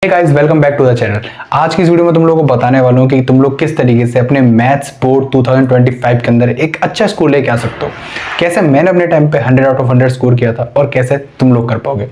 Hey guys, welcome back to the channel. आज की इस वीडियो में तुम लोगों को बताने वाला हूँ कि तुम लोग किस तरीके से अपने मैथ्स बोर्ड 2025 के अंदर एक अच्छा स्कोर लेके आ सकते हो। कैसे मैंने अपने टाइम पे 100 आउट ऑफ 100 स्कोर किया था और कैसे तुम लोग कर पाओगे।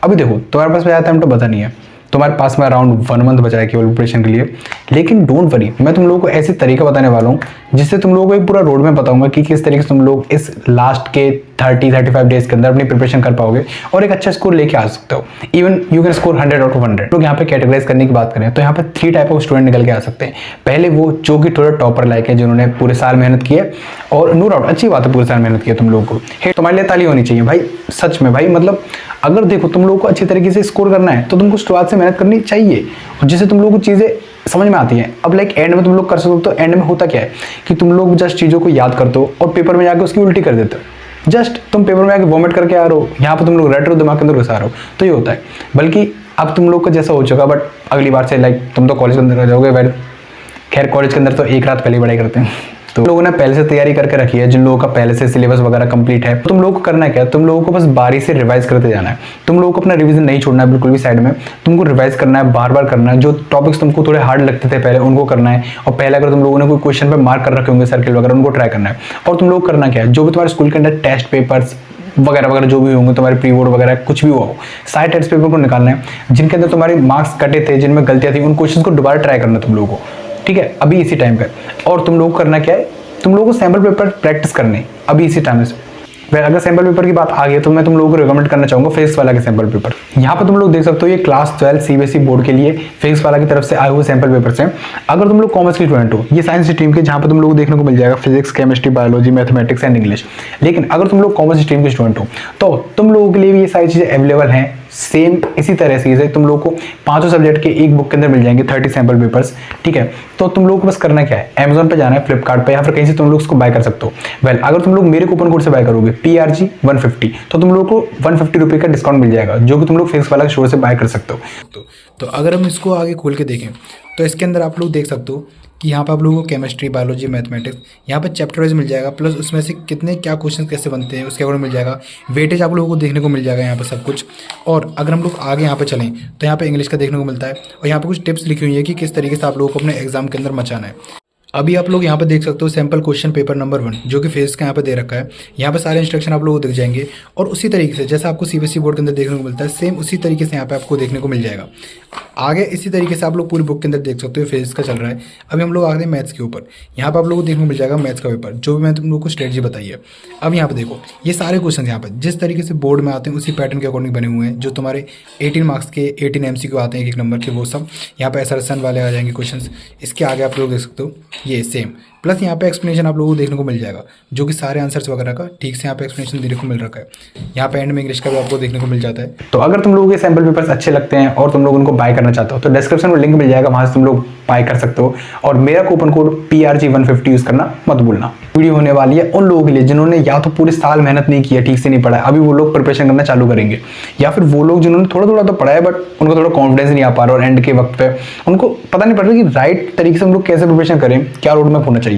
अभी देखो, तुम्हारे पास ज़्यादा टाइम तो बचा नहीं है, तुम्हारे पास में अराउंड 1 मंथ बचा है केवल प्रिपरेशन के लिए। लेकिन डोंट वरी, मैं तुम लोगों को ऐसे तरीका बताने वाला हूँ जिससे तुम लोगों को एक पूरा रोड में बताऊंगा कि किस तरीके से तुम लोग इस लास्ट के 30-35 डेज के अंदर अपनी प्रिपरेशन कर पाओगे और एक अच्छा स्कोर लेके आ सकते हो। Even you can score 100 out of 100। लोग यहाँ पे कैटेगराइज करने की बात करें तो यहाँ पे 3 टाइप ऑफ स्टूडेंट निकल के आ सकते हैं। पहले वो जो कि थोड़ा टॉपर लाइक है, जिन्होंने पूरे साल मेहनत की है, और नो डाउट अच्छी बात है, पूरे साल मेहनत की है तुम लोगों को, तुम्हारे लिए ताली होनी चाहिए भाई। सच में भाई, मतलब अगर देखो तुम लोगों को अच्छी तरीके से स्कोर करना है तो तुमको शुरुआत से मेहनत करनी चाहिए, और जिससे तुम लोगों को चीज़ें समझ में आती हैं। अब लाइक एंड में तुम लोग कर सकते हो, तो एंड में होता क्या है कि तुम लोग जस्ट चीज़ों को याद करते हो और पेपर में जाकर उसकी उल्टी कर देते हो। जस्ट तुम पेपर में आके वॉमिट करके आ रहे हो, यहाँ पर तुम लोग रट रहे हो, दिमाग के अंदर घुसा रहे हो, तो ये होता है। बल्कि अब तुम लोग को जैसा हो चुका, बट अगली बार से लाइक तुम तो कॉलेज के अंदर जाओगे। वेल खैर, कॉलेज के अंदर तो एक रात पहले पढ़ाई करते हैं, तो लोगों ने पहले से तैयारी करके रखी है। जिन लोगों का पहले से सिलेबस वगैरह कंप्लीट है, तुम लोगों को करना क्या है, तुम लोगों को बस बारी से रिवाइज करते जाना है। तुम लोगों को अपना रिवीजन नहीं छोड़ना है बिल्कुल भी साइड में, तुमको रिवाइज करना है, बार बार करना है। जो टॉपिक्स तुमको थोड़े हार्ड लगते थे पहले, उनको करना है। और पहले अगर तुम लोगों ने कोई क्वेश्चन पे मार्क कर रखे होंगे सर्किल वगैरह, उनको ट्राई करना है। और तुम लोग करना क्या है, जो भी तुम्हारे स्कूल के अंदर टेस्ट पेपर्स वगैरह वगैरह जो भी होंगे, तुम्हारे प्री बोर्ड वगैरह कुछ भी हुआ हो, सारे टेस्ट पेपर को निकालना है जिनके अंदर तुम्हारे मार्क्स कटे थे, जिनमें गलतियां थी, उन क्वेश्चन को दोबारा ट्राई करना है तुम लोगों को, ठीक है, अभी इसी टाइम पे। और तुम लोगों को करना क्या है, तुम लोगों को सैम्पल पेपर प्रैक्टिस करने अभी इसी टाइम से। अगर सैम्पल पेपर की बात आ गई तो मैं तुम लोगों को रिकमेंड करना चाहूंगा फिजिक्स वाला के सैम्पल पेपर। यहाँ पर तुम लोग देख सकते हो, ये क्लास 12 सीबीएसई बोर्ड के लिए फिजिक्स वाला की तरफ से आए हुए सैम्पल पेपर्स हैं। अगर तुम लोग कॉमर्स के स्टूडेंट हो, ये साइंस स्ट्रीम के, जहाँ पर तुम लोग को देखने को मिल जाएगा physics, chemistry, biology, mathematics and English. लेकिन अगर तुम लोग कॉमर्स स्ट्रीम के स्टूडेंट हो तो तुम लोगों के लिए भी ये सारी चीज़ें अवेलेबल हैं। सेम इसी तरह से तुम लोग को 5 सब्जेक्ट के एक बुक के अंदर मिल जाएंगे 30 सैम्पल पेपर्स, ठीक है। तो तुम लोग को बस करना क्या है, अमेजोन पे जाना है, फ्लिपकार्ट पे, या फिर कहीं से तुम लोग उसको बाय कर सकते हो। वेल अगर तुम लोग मेरे कूपन कोड से बाय करोगे PRG 150, तो तुम लोग को 150 रुपये का डिस्काउंट मिल जाएगा, जो कि तुम लोग फिजिक्स वाला स्टोर से बाय कर सकते हो। तो अगर हम इसको आगे खोल के देखें तो इसके अंदर आप लोग देख सकते हो कि यहाँ पर आप लोगों को केमिस्ट्री, बायोलॉजी, मैथमेटिक्स यहाँ पर चैप्टर वाइज मिल जाएगा, प्लस उसमें से कितने क्या क्वेश्चन कैसे बनते हैं उसके अकॉर्डिंग मिल जाएगा। वेटेज आप लोगों को देखने को मिल जाएगा यहाँ पर सब कुछ। और अगर हम लोग आगे यहाँ पर चलें तो यहाँ पर इंग्लिश का देखने को मिलता है, और यहाँ पर कुछ टिप्स लिखी हुई है कि किस तरीके से आप लोगों को अपने एग्जाम के अंदर मचाना है। अभी आप लोग यहाँ पे देख सकते हो सैम्पल क्वेश्चन पेपर नंबर 1, जो कि फिजिक्स का यहाँ पे दे रखा है। यहाँ पे सारे इंस्ट्रक्शन आप लोगों को दिख जाएंगे, और उसी तरीके से जैसा आपको सीबीएसई बोर्ड के अंदर देखने को मिलता है, सेम उसी तरीके से यहाँ पे आपको देखने को मिल जाएगा। आगे इसी तरीके से आप लोग पूरी बुक के अंदर देख सकते हो, फिजिक्स का चल रहा है। अभी हम लोग आ गए मैथ्स के ऊपर। यहाँ पर आप लोगों को देखने को मिल जाएगा मैथ्स का पेपर, जो भी मैं तुम लोग को स्ट्रेटजी बताई है। अब यहाँ पे देखो, ये सारे क्वेश्चन यहाँ पर जिस तरीके से बोर्ड में आते हैं उसी पैटर्न के अकॉर्डिंग बने हुए हैं। जो तुम्हारे 18 मार्क्स के 18 MCQ आते हैं एक नंबर के, वो सब यहाँ पे SRSN वाले आ जाएंगे क्वेश्चन। इसके आगे आप लोग देख सकते हो ये सेम, प्लस यहाँ पे एक्सप्लेनेशन आप लोगों को देखने को मिल जाएगा, जो कि सारे आंसर्स वगैरह का ठीक से यहाँ पे एक्सप्लेनेशन देखने को मिल रखा है। यहाँ पे एंड में इंग्लिश का भी आपको देखने को मिल जाता है। तो अगर तुम लोगों के सैम्पल पेपर्स अच्छे लगते हैं और तुम लोग उनको बाय करना चाहते हो तो डिस्क्रिप्शन में लिंक मिल जाएगा, वहां से तुम लोग बाय कर सकते हो। और मेरा कूपन कोड PRG 150 यूज करना मत भूलना। वीडियो होने वाली है उन लोगों के लिए जिन्होंने या तो पूरे साल मेहनत नहीं किया, ठीक से नहीं पढ़ा, अभी वो लोग प्रिपरेशन करना चालू करेंगे, या फिर वो लोग जिन्होंने थोड़ा थोड़ा तो पढ़ा है बट उनको थोड़ा कॉन्फिडेंस नहीं आ पा रहा और एंड के वक्त पे उनको पता नहीं पड़ रहा कि राइट तरीके से हम लोग कैसे प्रिपरेशन करें, क्या रोड मैप होना चाहिए।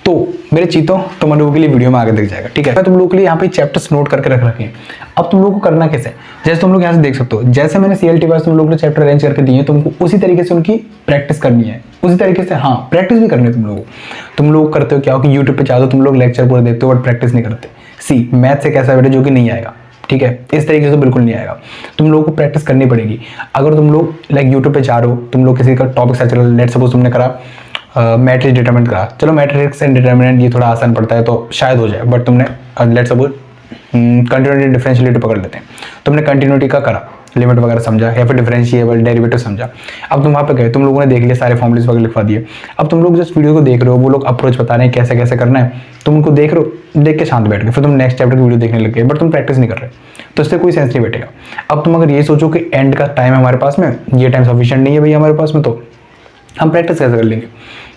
तो मेरे चीतों तुम लोगों के लिए वीडियो में आगे दिख जाएगा, ठीक है। मैं तुम लोगों के लिए यहाँ पे चैप्टर्स नोट करके रख रखे हैं। अब तुम लोगों को करना कैसे, जैसे तुम लोग यहाँ से देख सकते हो, जैसे मैंने CLT वाइज तुम लोगों को चैप्टर अरेंज करके दिए, तुमको उसी तरीके से उनकी प्रैक्टिस करनी है, उसी तरीके से, हाँ प्रैक्टिस भी करनी है तुम लोग करते हो क्या हो कि यूट्यूब पे चाहते हो तुम लोग लेक्चर पूरे देखते हो बट प्रैक्टिस नहीं करते। सी मैथ एक ऐसा बेटा जो कि नहीं आएगा, ठीक है, इस तरीके से बिल्कुल नहीं आएगा। तुम लोगों को प्रैक्टिस करनी पड़ेगी। अगर तुम लोग लाइक यूट्यूब पे जा रहे हो, तुम लोग किसी का टॉपिक सर्च कर, लेट सपोज तुमने करा मैट्रिक्स डिटरमिनेंट करा, चलो मैट्रिक्स एंड डिटरमिनेंट ये थोड़ा आसान पड़ता है तो शायद हो जाए, बट तुमने लेट सपोज कंटिन्यूटी डिफरेंशिएबिलिटी पकड़ लेते हैं, तुमने कंटिन्यूटी का करा, लिमिट वगैरह समझा, या फिर डिफरेंशिएबल डेरिवेटिव समझा। अब तुम वहाँ पे गए, तुम लोगों ने देख लिया, सारे फॉर्मूलेस वगैरह लिखवा दिए। अब तुम लोग जस्ट वीडियो को देख रहे हो, वो लोग अप्रोच बता रहे हैं कैसे कैसे करना है, तुम उनको देख रहे हो, देख के शांत बैठ गए, फिर तुम नेक्स्ट चैप्टर की वीडियो देखने लग गए, बट तुम प्रैक्टिस नहीं कर रहे, तो इससे कोई सेंस नहीं बैठेगा। अब तुम अगर ये सोचो कि एंड का टाइम है हमारे पास में, ये टाइम सफिशिएंट नहीं है भैया हमारे पास में, तो हम प्रैक्टिस कैसे कर लेंगे,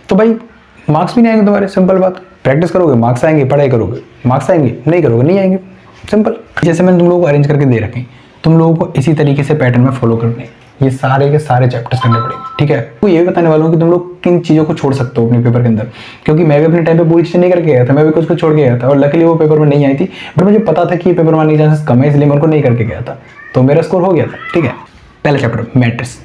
तो भाई मार्क्स भी नहीं आएंगे तुम्हारे, सिंपल बात। प्रैक्टिस करोगे मार्क्स आएंगे, पढ़ाई करोगे मार्क्स आएंगे, नहीं करोगे नहीं आएंगे, सिंपल। जैसे मैंने तुम लोगों को अरेंज करके दे रखे, तुम लोगों को इसी तरीके से पैटर्न में फॉलो करने, ये सारे के सारे चैप्टर्स करने पड़ेंगे, ठीक है। तो ये भी बताने वाला हूँ कि तुम लोग किन चीज़ों को छोड़ सकते हो अपने पेपर के अंदर, क्योंकि मैं भी अपने टाइम पे पूरी चीज़ें नहीं करके गया था, मैं भी कुछ कुछ छोड़ के गया था, और लकीली वो पेपर में नहीं आई थी, बट मुझे पता था कि ये पेपर में आने के चांसेस कम है, इसलिए मैं उनको नहीं करके गया था, तो मेरा स्कोर हो गया था, ठीक है। पहला चैप्टर मैट्रिक्स,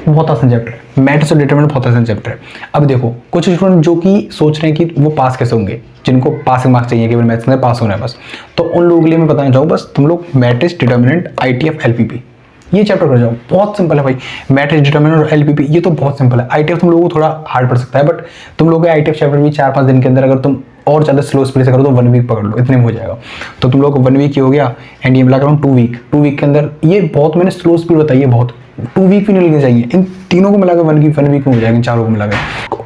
बहुत आसान चैप्टर है, मैट्रिक्स और डिटरमिनेंट बहुत आसान चैप्टर है। अब देखो कुछ स्टूडेंट जो कि सोच रहे हैं कि वो पास कैसे होंगे, जिनको पासिंग मार्क्स चाहिए, केवल मैथ्स में पास होना है बस, तो उन लोगों के लिए मैं बताना चाहूँ बस तुम लोग मैट्रिक्स, डिटरमिनेंट, आईटीएफ, एलपीपी ये चैप्टर कर जाओ। बहुत सिंपल है भाई, मैट्रिक्स, डिटरमिनेंट और एलपीपी ये तो बहुत सिंपल है। आईटीएफ तुम लोगों को थोड़ा हार्ड पड़ सकता है, बट तुम लोग आईटीएफ चैप्टर भी 4-5 दिन के अंदर अगर तुम और ज़्यादा स्लो स्पीड से करो तो 1 वीक पकड़ लो, इतने में हो जाएगा। तो तुम लोग 1 वीक ही हो गया एंड ये मिला कर 2 वीक, 2 वीक के अंदर ये बहुत मैंने स्लो स्पीड बताई है, बहुत 2 वीक भी नहीं लगने चाहिए। इन तीनों को मिलाकर 1 वीक में हो जाएगा, इन चारों को मिलाकर।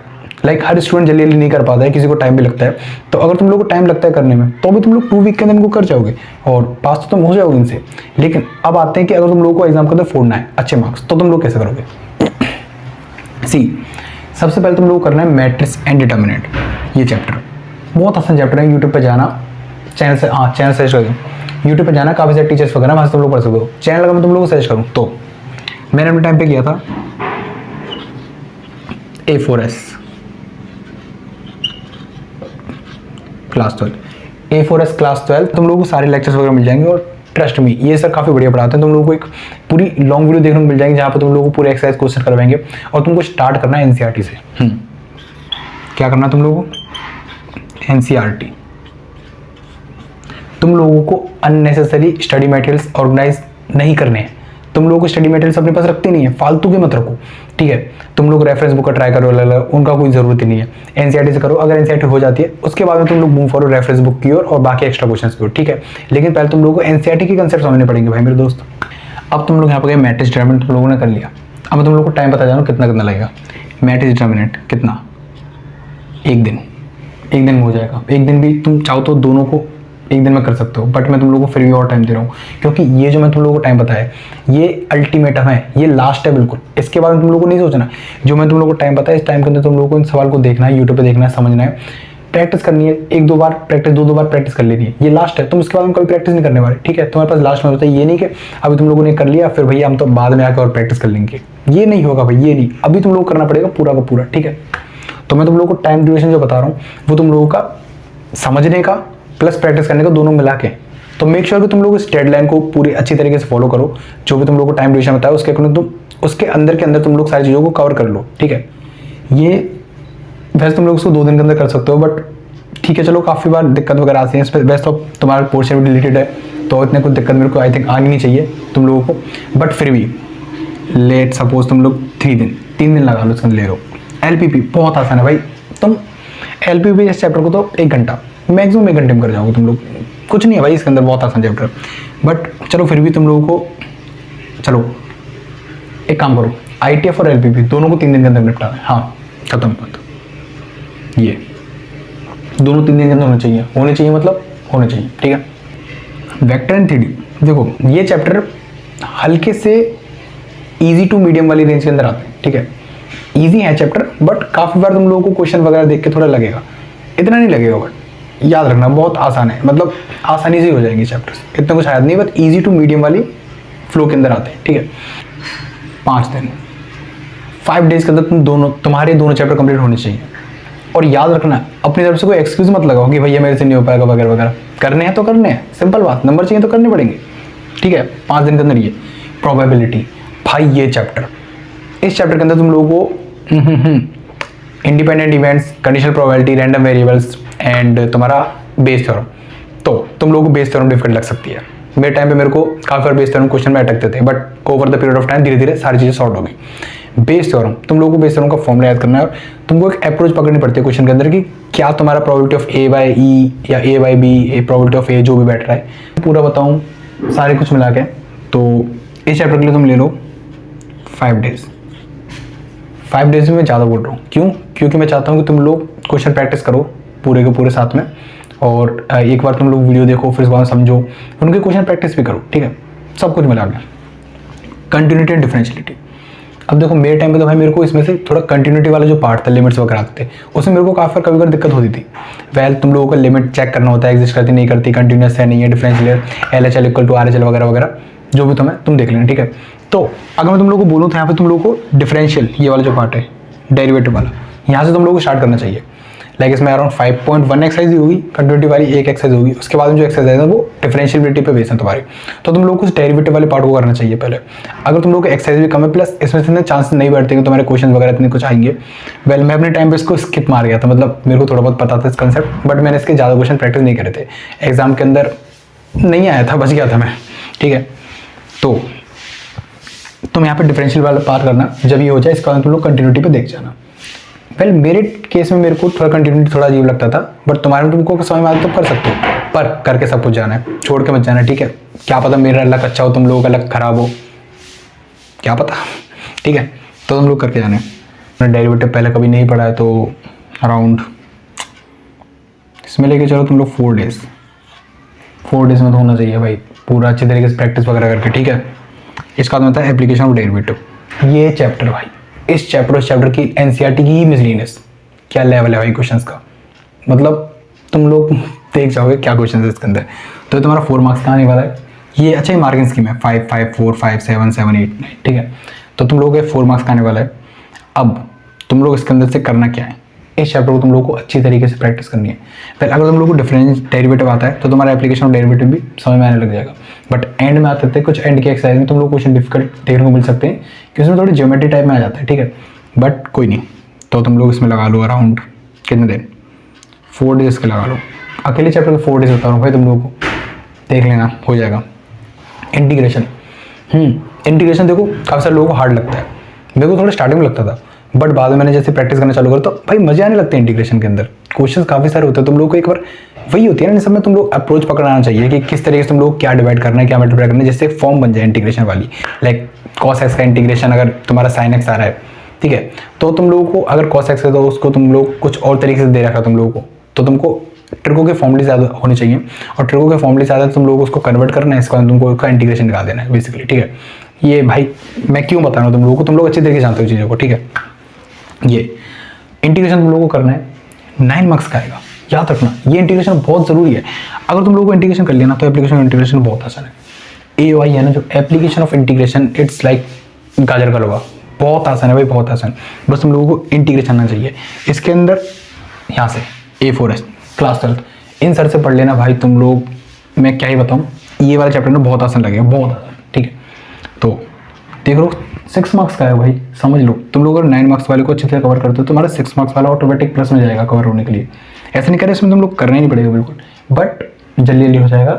लाइक हर स्टूडेंट जल्दी जल्दी नहीं कर पाता है, किसी को टाइम भी लगता है। तो अगर तुम लोग को टाइम लगता है करने में तो भी तुम लोग 2 वीक के अंदर इनको कर जाओगे और पास तो तुम हो जाओगे इनसे। लेकिन अब आते हैं कि अगर तुम लोगों को एग्जाम के अंदर फोड़ना है अच्छे मार्क्स, तो तुम लोग कैसे करोगे। सबसे पहले तुम लोग को करना है मैट्रिक्स एंड डिटरमिनेंट, ये चैप्टर बहुत आसान चैप्टर है। यूट्यूब पर जाना, चैनल सर्च कर दो, यूट्यूब पर जाना, काफ़ी सारे टीचर्स वगैरह वहाँ से तुम लोग पढ़ सकते हो। चैनल अगर मैं तुम लोग को सर्च करूँ तो मैंने अपने टाइम पे किया था A4S क्लास 12, A4S क्लास 12, तुम लोगों को सारे लेक्चर्स वगैरह मिल जाएंगे। और ट्रस्ट मी ये सर काफ़ी बढ़िया पढ़ाते हैं। तुम लोगों को एक पूरी लॉन्ग वीडियो देखने को मिल जाएगी जहाँ पर तुम लोगों को पूरे एक्सरसाइज क्वेश्चन करवाएंगे। और तुमको स्टार्ट करना है एनसीईआरटी से। क्या करना है तुम लोगों को, एनसीईआरटी। तुम लोगों को अननेसेसरी स्टडी मटेरियल्स ऑर्गेनाइज नहीं करने हैं। तुम लोगों को स्टडी मटेरियल्स अपने पास रखते नहीं है, फालतू के मत रखो, ठीक है। तुम लोग रेफरेंस बुक का ट्राई करो अलग, उनका कोई जरूरत ही नहीं है। एनसीईआरटी से करो, अगर एनसीईआरटी हो जाती है उसके बाद में तुम लोग मूव करो रेफरेंस बुक की ओर और बाकी एक्स्ट्रा क्वेश्चंस की ओर, ठीक है। लेकिन पहले तुम लोगों को एनसीईआरटी के कंसेप्ट समझने पड़ेंगे भाई मेरे दोस्त। अब तुम लोग यहाँ पर गए, मैट्रिक्स डिटरमिनेंट तुम लोगों ने कर लिया। अब तुम लोग को टाइम बता जाना कितना कितना लगेगा। मैट्रिक्स डिटरमिनेंट कितना, 1 दिन, 1 दिन में हो जाएगा। 1 दिन भी तुम चाहो तो दोनों को 1 दिन में कर सकते हो, बट मैं तुम लोगों को फिर भी और टाइम दे रहा हूँ क्योंकि ये जो मैं तुम लोगों को टाइम बताया ये अल्टीमेटम है, ये लास्ट है बिल्कुल। इसके बाद तुम लोगों को नहीं सोचना। जो मैं तुम लोगों को टाइम बताया इस टाइम के अंदर तुम लोगों को इन सवाल को देखना है, यूट्यूब पे देखना है, समझना है, प्रैक्टिस करनी है। 1-2 बार प्रैक्टिस, 2-2 बार प्रैक्टिस कर लेनी है। ये लास्ट है, तुम इसके बाद में कभी प्रैक्टिस नहीं करने वाले, ठीक है। तुम्हारे पास लास्ट में होता है, ये नहीं कि अभी तुम लोगों ने कर लिया फिर भैया हम तो बाद में आकर और प्रैक्टिस कर लेंगे, ये नहीं होगा भाई, ये नहीं। अभी तुम लोग को करना पड़ेगा पूरा का पूरा, ठीक है। तो मैं तुम लोगों को टाइम ड्यूरेशन जो बता रहा हूँ वो तुम लोगों का समझने का प्लस प्रैक्टिस करने का दोनों मिला के। तो मेक श्योर कि तुम लोग इस डेडलाइन को पूरी अच्छी तरीके से फॉलो करो। जो भी तुम लोग को टाइम ड्यूरेशन बताया उसके अकॉर्डिंग तुम उसके अंदर के अंदर तुम लोग सारी चीज़ों को कवर कर लो, ठीक है। ये वैसे तुम लोग उसको 2 दिन के अंदर कर सकते हो, बट ठीक है चलो, काफ़ी बार दिक्कत वगैरह आती है इस पर। वैसे तो तुम्हारा पोर्शन भी डिलीटेड है तो इतने कुछ दिक्कत मेरे को आई थिंक आनी नहीं चाहिए तुम लोगों को। बट फिर भी लेट सपोज तुम लोग 3 दिन लगा लो इसके अंदर ले लो। एलपीपी बहुत आसान है भाई, तुम एलपीपी इस चैप्टर को तो 1 घंटा मैक्सिमम 1 घंटे में कर जाओगे तुम लोग, कुछ नहीं है भाई इसके अंदर, बहुत आसान चैप्टर। बट चलो फिर भी तुम लोगों को, चलो एक काम करो, आईटीएफ और एलपीपी दोनों को 3 दिन के अंदर निपटा है। हाँ खत्म बात, ये दोनों 3 दिन के अंदर होने चाहिए मतलब होने चाहिए, ठीक है। वेक्टर एंड 3D देखो, ये चैप्टर हल्के से इजी टू मीडियम वाली रेंज के अंदर आते हैं, ठीक है। इजी है चैप्टर, बट काफ़ी बार तुम लोगों को क्वेश्चन वगैरह देख के थोड़ा लगेगा, इतना नहीं लगेगा, बट याद रखना बहुत आसान है, मतलब आसानी से हो जाएंगे चैप्टर्स, इतना कुछ याद नहीं, बट इजी टू मीडियम वाली फ्लो के अंदर आते हैं, ठीक है। 5 दिन 5 डेज के अंदर तुम्हारे दोनों चैप्टर कंप्लीट होने चाहिए। और याद रखना अपनी तरफ से कोई एक्सक्यूज मत लगाओ कि भैया मेरे से नहीं हो पाएगा वगैरह वगैरह। करने हैं तो करने हैं, सिंपल बात, नंबर चाहिए तो करने पड़ेंगे, ठीक है। 5 दिन के अंदर ये प्रोबेबिलिटी भाई, ये चैप्टर, इस चैप्टर के अंदर तुम लोगों को independent events, conditional probability, random variables and तुम्हारा बेस थ्योरम, तो तुम लोगों को बेस थ्योरम डिफिकल्ट लग सकती है। मेरे टाइम पे मेरे को काफ़ी बार बेस थ्योरम क्वेश्चन में अटकते थे, but over the period of time धीरे धीरे सारी चीज़ें सॉर्ट हो गई। बेस थ्योरम, तुम लोगों को बेस थ्योरम का फॉर्मूला याद करना है और तुमको एक अप्रोच पकड़नी पड़ती है क्वेश्चन के अंदर कि क्या तुम्हारा probability of A by E या A by B, A probability of A जो भी बैठ रहा है पूरा बताऊँ सारे कुछ मिला के। तो इस चैप्टर के लिए तुम ले लो 5 डेज। 5 डेज में मैं ज़्यादा बोल रहा हूँ, क्यों? क्योंकि मैं चाहता हूँ कि तुम लोग क्वेश्चन प्रैक्टिस करो पूरे के पूरे साथ में, और एक बार तुम लोग वीडियो देखो फिर उसके बाद समझो, उनके क्वेश्चन प्रैक्टिस भी करो, ठीक है। सब कुछ मिला के कंटिन्यूटी एंड डिफरेंशियलिटी। अब देखो मेरे टाइम पे तो भाई मेरे को इसमें से थोड़ा कंटिन्यूटी वाला जो पार्ट था, लिमिट्स वगैरह आते थे, उसमें मेरे को काफ़ी कभी कभी दिक्कत होती थी। वेल तुम लोगों को लिमिट चेक करना होता है, एग्जिस्ट करती नहीं करती, कंटिन्यूस है नहीं है, differential LHL equal to RHL वगैरह वगैरह, जो भी तुम देख लेना, ठीक है। तो अगर मैं तुम लोगों को बोलूँ तो यहाँ पे तुम लोगों को डिफरेंशियल ये वाला जो पार्ट है डेरिवेटिव वाला, यहाँ से तुम लोगों को स्टार्ट करना चाहिए। लाइक इसमें अराउंड 5.1 एक्सरसाइज होगी कंटिन्यूटी वाली, एक एक्सरसाइज होगी, उसके बाद में जो एक्सरसाइज है वो डिफरेंशियबिलिटी पे बेस्ड है तुम्हारी। तो तुम लोग को डेरिवेटिव वाले पार्ट को करना चाहिए पहले। अगर तुम लोग को एक्सरसाइज भी कम है प्लस इसमें से चांसेस नहीं बढ़ते कि तुम्हारे क्वेश्चन वगैरह इतने कुछ आएंगे। वेल मैं अपने टाइम पे इसको स्किप मार गया था, मतलब मेरे को थोड़ा बहुत पता था इस कंसेप्ट, बट मैंने इसके ज़्यादा क्वेश्चन प्रैक्टिस नहीं करे थे, एग्जाम के अंदर नहीं आया था, बच गया था मैं, ठीक है। तो तुम यहाँ पे डिफरेंशियल वाला पार करना, जब ये हो जाए इसका तुम लोग कंटिन्यूटी पे देख जाना। वेल मेरे केस में मेरे को थोड़ा कंटिन्यूटी थोड़ा अजीब लगता था, बट तुम्हारे में तुमको समझ में आता तो कर सकते हो, पर करके सब कुछ जाना है, छोड़ के मत जाना, ठीक है। क्या पता मेरा लक अच्छा हो, तुम लोगों का लक खराब हो, क्या पता, ठीक है। तो तुम लोग करके जाना है। मैंने डेरिवेटिव पहले कभी नहीं पढ़ा है, तो अराउंड इसमें लेके चलो तुम लोग 4 डेज में तो होना चाहिए भाई, पूरा अच्छे तरीके से प्रैक्टिस वगैरह करके, ठीक है। इसका मतलब है एप्लीकेशन ऑफ डेरिवेटिव। ये चैप्टर भाई, इस चैप्टर की एनसीईआरटी की ही मिसलीनियस क्या लेवल है भाई क्वेश्चंस का, मतलब तुम लोग देख जाओगे क्या क्वेश्चन है इसके अंदर। तो तुम्हारा 4 मार्क्स का आने वाला है ये। अच्छा ही मार्किंग स्कीम है 5, 5, 4, 5, 7, 7, 8, 9, ठीक है। तो तुम लोग 4 मार्क्स का आने वाला है। अब तुम लोग इसके अंदर से करना क्या है, इस चैप्टर को तुम लोग को अच्छी तरीके से प्रैक्टिस करनी है। फिर अगर तुम लोग को डिफरेंस डेरिवेटिव आता है तो तुम्हारा एप्लीकेशन ऑफ डेरिवेटिव भी समझ में आने लग जाएगा। बट एंड में आते थे कुछ एंड के एक्सरसाइज में तुम लोग क्वेश्चन डिफिकल्ट देखने को मिल सकते हैं, कि उसमें थोड़ी ज्योमेट्री टाइप में आ जाता है, ठीक है। बट कोई नहीं, तो तुम लोग इसमें लगा लो अराउंड कितने दिन, 4 डेज के लगा लो। अकेले चैप्टर के 4 डेज होता हूँ भाई, तुम लोगों को देख लेना हो जाएगा। इंटीग्रेशन इंटीग्रेशन देखो काफ़ी सारे लोगों को हार्ड लगता है, मेरे को थोड़ा स्टार्टिंग में लगता था, बट बाद में मैंने जैसे प्रैक्टिस करना चालू करा तो भाई मजे आने लगते हैं। इंटीग्रेशन के अंदर क्वेश्चन काफ़ी सारे होते हैं, तुम लोग को एक बार वही होती है ना, इन सब में तुम लोग अप्रोच पकड़ना चाहिए कि किस तरीके से तुम लोग क्या डिवाइड करना है, क्या मल्टीप्लाई करना है, जिससे एक फॉर्म बन जाए इंटीग्रेशन वाली। लाइक कॉस एक्स का इंटीग्रेशन अगर तुम्हारा साइन एक्स आ रहा है, ठीक है, तो तुम लोगों को अगर कॉस एक्स है तो उसको तुम लोग कुछ और तरीके से दे रखा तुम लोगों को, तो तुमको ट्रिको के फॉर्मूले ज़्यादा होने चाहिए, और ट्रिको के फॉर्मूले ज़्यादा तुम लोग उसको कन्वर्ट करना है, इसका तुमको उसका इंटीग्रेशन निकाल देना है बेसिकली, ठीक है। ये भाई मैं क्यों बता रहा हूँ तुम लोगों को, तुम लोग अच्छी तरीके से जानते हो चीज़ों को, ठीक है। ये इंटीग्रेशन तुम लोगों को करना है, 9 मार्क्स का आएगा, याद रखना। ये इंटीग्रेशन बहुत ज़रूरी है, अगर तुम लोगों को इंटीग्रेशन कर लिया ना तो एप्लीकेशन ऑफ इंटीग्रेशन बहुत आसान है। AOI है ना जो application of integration, it's like गाजर का हलवा, बहुत आसान है भाई, बहुत आसान। बस तुम लोगों को इंटीग्रेशन आना चाहिए। इसके अंदर यहाँ से A4S क्लास 12 इन सर से पढ़ लेना भाई तुम लोग, मैं क्या ही बताऊँ, ये वाला चैप्टर ना बहुत आसान लगेगा, बहुत आसान, ठीक है। तो देख लो 6 मार्क्स का है भाई, समझ लो। तुम लोग अगर 9 मार्क्स वाले को अच्छे से कवर करते हो तो तुम्हारा 6 मार्क्स वाला ऑटोमेटिक प्लस में जाएगा कवर होने के लिए। ऐसा नहीं करे इसमें तुम लोग करना ही नहीं पड़ेगा बिल्कुल, बट जल्दी जल्दी हो जाएगा।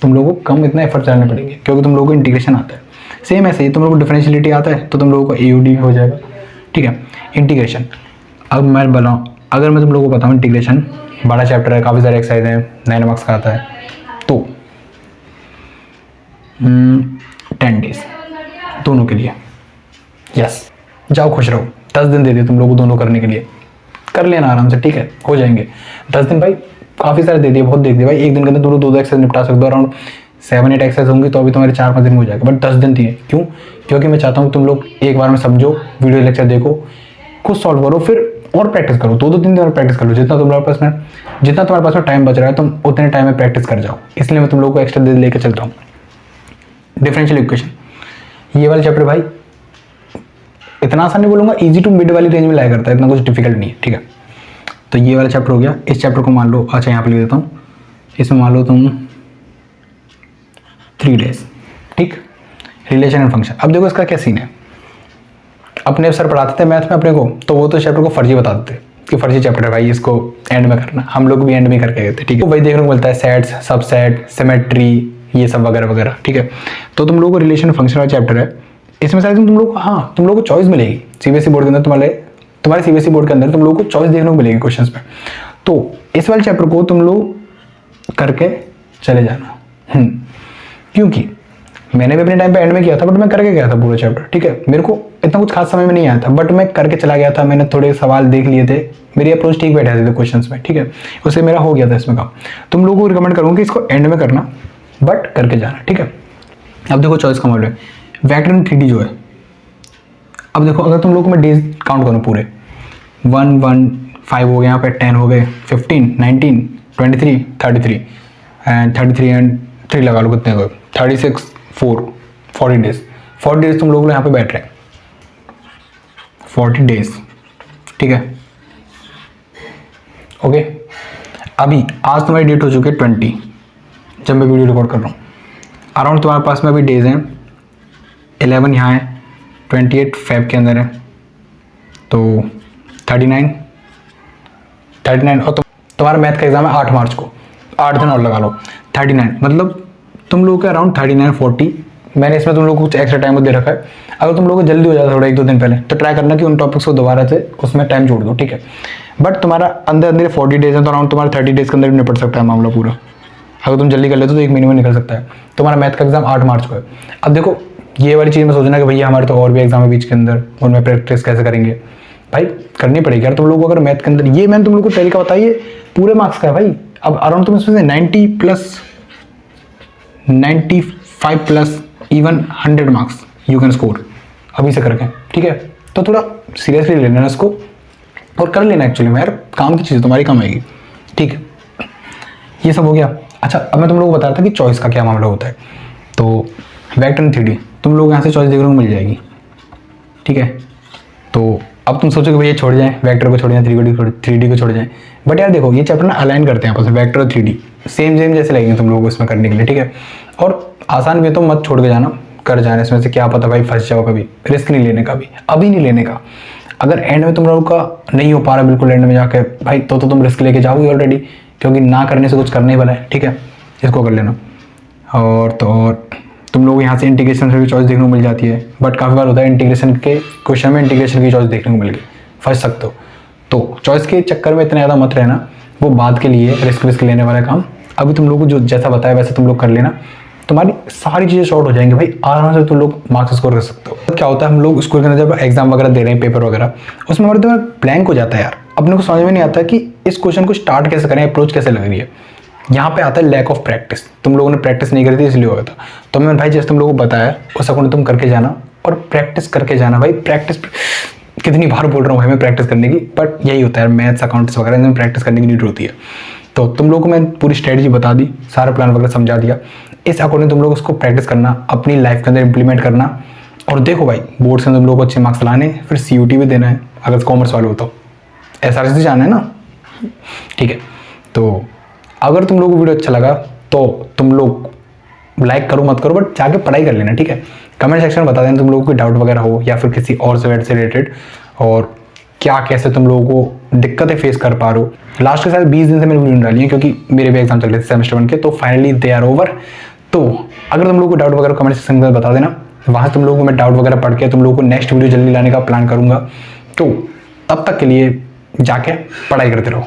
तुम लोगों को कम इतना एफर्ट डालने पड़ेंगे क्योंकि तुम लोगों को इंटीग्रेशन आता है। सेम ऐसे ही तुम लोगों को डिफरेंशियलिटी आता है तो तुम लोगों को AUD भी हो जाएगा, ठीक है। इंटीग्रेशन अब मैं बताऊँ, अगर मैं तुम लोगों को बताऊँ इंटीग्रेशन बड़ा चैप्टर है, काफ़ी सारे एक्सरसाइज हैं, 9 मार्क्स का आता है, तो 10 डेज दोनों के लिए, यस। जाओ खुश रहो, 10 दिन दे दिए तुम लोगों को दोनों करने के लिए, कर लेना आराम से, ठीक है, हो जाएंगे 10 दिन भाई। काफ़ी सारे दे दिए, बहुत दे दिए भाई। एक दिन के अंदर तुम लोग 2 एक्सरसाइज निपटा सकते हो, अराउंड 7-8 एक्सरसाइज होंगी तो अभी तुम्हारे 4-5 दिन में हो जाएगा, बट 10 दिन दिए क्यों? क्योंकि मैं चाहता हूँ तुम लोग एक बार में समझो, वीडियो लेक्चर देखो, खुद सॉल्व करो, फिर और प्रैक्टिस करो, 2-2 दिन और प्रैक्टिस कर लो। जितना तुम्हारे पास में टाइम बच रहा है तुम उतने टाइम में प्रैक्टिस कर जाओ, इसलिए मैं तुम लोग को एक्स्ट्रा दिन लेकर चलता हूँ। डिफरेंशियल इक्वेशन ये वाला चैप्टर भाई इतना आसान नहीं बोलूँगा, ईजी टू मिड वाली रेंज में लाया करता है, इतना कुछ डिफिकल्ट नहीं है, ठीक है। तो ये वाला चैप्टर हो गया। इस चैप्टर को मान लो, अच्छा यहाँ पे लिख देता हूँ, इसमें मान लो तुम 3 डेज, ठीक। रिलेशन एंड फंक्शन, अब देखो इसका क्या सीन है। अपने सर पढ़ाते थे मैथ में अपने को, तो वो तो चैप्टर को फर्जी बताते थे कि फर्जी चैप्टर है भाई, इसको एंड में करना। हम लोग भी एंड में करके गए थे, ठीक है। तो वही देखने को मिलता है, सेट्स, सबसेट, सिमेट्री, ये सब वगैरह वगैरह, ठीक है। तो तुम लोगों को रिलेशन फंक्शन वाला चैप्टर है, इसमें शायद तुम लोग तुम लोगों को चॉइस मिलेगी CBSE बोर्ड के अंदर, तुम्हारे CBSE बोर्ड के अंदर तुम लोगों को चॉइस देखने को मिलेगी क्वेश्चंस में। तो इस वाले चैप्टर को तुम लोग करके चले जाना, क्योंकि मैंने भी अपने टाइम पे एंड में किया था, बट मैं करके गया था पूरा चैप्टर, ठीक है। मेरे को इतना कुछ खास समय में नहीं आया था, बट मैं करके चला गया था। मैंने थोड़े सवाल देख लिए थे, मेरी अप्रोच ठीक बैठे थे क्वेश्चंस में, ठीक है। उससे मेरा हो गया था इसमें काम। तुम लोगों को रिकमेंड करूँगा कि इसको एंड में करना, बट करके जाना, ठीक है। अब देखो चॉइस का मॉडल है, वेक्टर 3D जो है। अब देखो अगर तुम लोगों को मैं डेज काउंट करूँ पूरे 1, 1, 5 हो गए, यहाँ पे 10 हो गए, 15, 19, 23, 33 एंड 33 एंड 3 लगा लो, कितने हो गए 36, 4, 40 डेज। 40 डेज तुम लोग यहाँ पे बैठ रहे हैं, 40 डेज, ठीक है। ओके, अभी आज तुम्हारी डेट हो चुकी है 20, जब मैं वीडियो रिकॉर्ड कर रहा हूँ। अराउंड तुम्हारे पास में अभी डेज हैं 11 यहाँ है, 28 फेब के अंदर है, तो 39 और तुम्हारा मैथ का एग्जाम है 8 मार्च को, 8 दिन और लगा लो, 39 मतलब तुम लोगों के अराउंड 39-40। मैंने इसमें तुम लोग को कुछ एक्स्ट्रा टाइम दे रखा है। अगर तुम लोगों को जल्दी हो जाता थोड़ा 1-2 दिन पहले, तो ट्राई करना कि उन टॉपिक्स को दोबारा से उसमें टाइम जोड़ दो, ठीक है। बट तुम्हारा अंदर अंदर 40 डेज है, तो अराउंड तुम्हारा 30 डेज के अंदर भी निपट सकता है मामला पूरा। अगर तुम जल्दी कर लेते तो 1 महीने में निकल सकता है। तुम्हारा मैथ का एग्जाम 8 मार्च को है। अब देखो ये वाली चीज़ में सोचना कि भैया हमारे तो और भी एग्जाम है बीच के अंदर, उनमें प्रैक्टिस कैसे करेंगे। भाई करनी पड़ेगी यार तुम लोगों को। अगर मैथ के अंदर ये मैंने तुम लोगों को तरीका बताइए पूरे मार्क्स का है भाई। अब अराउंड तुम इसमें से 95+ even 100 marks you can score अभी से करके, ठीक है। तो थोड़ा सीरियसली लेना है इसको और कर लेना एक्चुअली में यार, काम की चीज़ तुम्हारी काम आएगी, ठीक है। ये सब हो गया। अच्छा अब मैं तुम लोगों को बता रहा था कि चॉइस का क्या मामला होता है। तो वेक्टर एंड 3D तुम लोग यहाँ से चॉइस देखने को मिल जाएगी, ठीक है। तो अब तुम सोचो कि भैया छोड़ जाएं, वेक्टर को छोड़ जाएं, 3D को छोड़ जाएं। बट यार देखो ये चैप्टर ना अलाइन करते हैं आपस में, वेक्टर और 3D सेम जैसे लगेंगे तुम लोगों को इसमें करने के लिए, ठीक है। और आसान भी है तो मत छोड़ के जाना, कर जाना इसमें से, क्या पता भाई फंस जाओ कभी। रिस्क नहीं लेने का भी, अभी नहीं लेने का। अगर एंड में तुम लोगों का नहीं हो पा रहा बिल्कुल एंड में जाके भाई, तो तुम रिस्क लेके जाओगे ऑलरेडी, क्योंकि ना करने से कुछ करने ही वाला है, ठीक है। इसको कर लेना। और तुम लोग यहाँ से इंटीग्रेशन से भी चॉइस देखने को मिल जाती है। बट काफ़ी बार होता है इंटीग्रेशन के क्वेश्चन में इंटीग्रेशन की चॉइस देखने को मिल गई, फंस सकते हो। तो चॉइस के चक्कर में इतना ज़्यादा मत रहना, वो बाद के लिए रिस्क लेने वाला काम। अभी तुम लोग को जो जैसा बताया वैसे तुम लोग कर लेना, तुम्हारी सारी चीज़ें शॉर्ट हो जाएंगी भाई, आराम से तुम लोग मार्क्स स्कोर कर सकते हो। तो क्या होता है हम लोग स्कूल के अंदर जब एग्जाम वगैरह दे रहे हैं, पेपर वगैरह, उसमें हमारे दिमाग ब्लैंक हो जाता है यार। अपने को समझ में नहीं आता कि इस क्वेश्चन को स्टार्ट कैसे करें, अप्रोच कैसे लग रही है। यहाँ पे आता है लैक ऑफ प्रैक्टिस। तुम लोगों ने प्रैक्टिस नहीं करी थी इसलिए हुआ था। तो मैं भाई जैसे तुम लोगों को बताया उस अकॉर्डिंग तुम करके जाना और प्रैक्टिस करके जाना भाई। प्रैक्टिस कितनी बार बोल रहा हूँ हमें प्रैक्टिस करने की, बट यही होता है मैथ्स अकाउंट्स वगैरह इनमें प्रैक्टिस करने की नीड होती है। तो तुम लोगों को मैं पूरी स्ट्रेटजी बता दी, सारा प्लान वगैरह समझा दिया। इस अकॉर्डिंग तुम लोग उसको प्रैक्टिस करना, अपनी लाइफ के अंदर इंप्लीमेंट करना। और देखो भाई बोर्ड से तुम लोग को अच्छे मार्क्स लाने, फिर CUT भी देना है अगर कॉमर्स वाले हो तो, SRC जाना है ना, ठीक है। तो अगर तुम लोगों को वीडियो अच्छा लगा तो तुम लोग लाइक करो मत करो, बट जाके पढ़ाई कर लेना, ठीक है। कमेंट सेक्शन में बता देना तुम लोगों को डाउट वगैरह हो या फिर किसी और सब्जेक्ट से रिलेटेड, और क्या कैसे तुम लोगों को दिक्कतें फेस कर पा रहे हो। लास्ट के साथ 20 दिन से मैंने वीडियो डाली है क्योंकि मेरे भी एग्जाम चल रहे थे सेमेस्टर 1 के, तो फाइनली दे आर ओवर। तो अगर तुम लोगों को डाउट वगैरह कमेंट सेक्शन में बता देना, वहाँ से तुम लोगों को मैं डाउट वगैरह पढ़ के तुम लोगों को नेक्स्ट वीडियो जल्दी लाने का प्लान करूँगा। तो तब तक के लिए जाके पढ़ाई करते रहो।